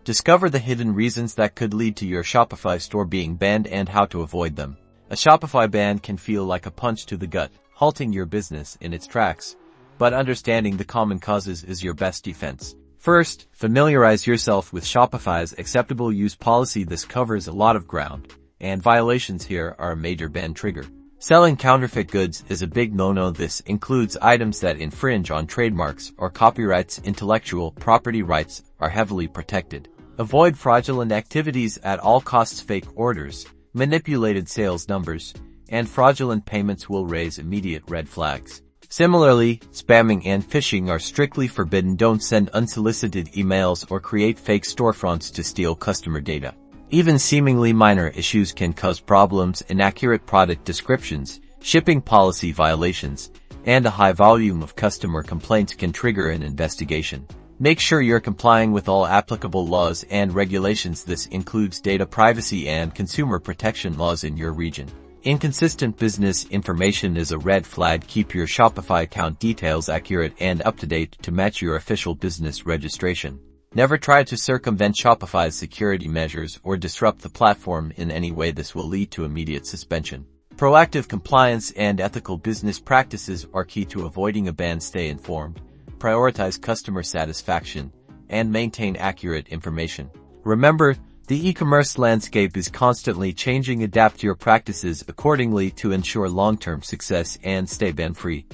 Discover the hidden reasons that could lead to your Shopify store being banned and how to avoid them. A Shopify ban can feel like a punch to the gut, halting your business in its tracks. But understanding the common causes is your best defense. First, familiarize yourself with Shopify's acceptable use policy. This covers a lot of ground, and violations here are a major ban trigger. Selling counterfeit goods is a big no-no. This includes items that infringe on trademarks or copyrights. Intellectual property rights are heavily protected. Avoid fraudulent activities at all costs. Fake orders, manipulated sales numbers, and fraudulent payments will raise immediate red flags. Similarly, spamming and phishing are strictly forbidden. Don't send unsolicited emails or create fake storefronts to steal customer data. Even seemingly minor issues can cause problems. Inaccurate product descriptions, shipping policy violations, and a high volume of customer complaints can trigger an investigation. Make sure you're complying with all applicable laws and regulations. This includes data privacy and consumer protection laws in your region. Inconsistent business information is a red flag. Keep your Shopify account details accurate and up-to-date to match your official business registration. Never try to circumvent Shopify's security measures or disrupt the platform in any way. This will lead to immediate suspension. Proactive compliance and ethical business practices are key to avoiding a ban. Stay informed, prioritize customer satisfaction, and maintain accurate information. Remember, the e-commerce landscape is constantly changing. Adapt your practices accordingly to ensure long-term success and stay ban-free.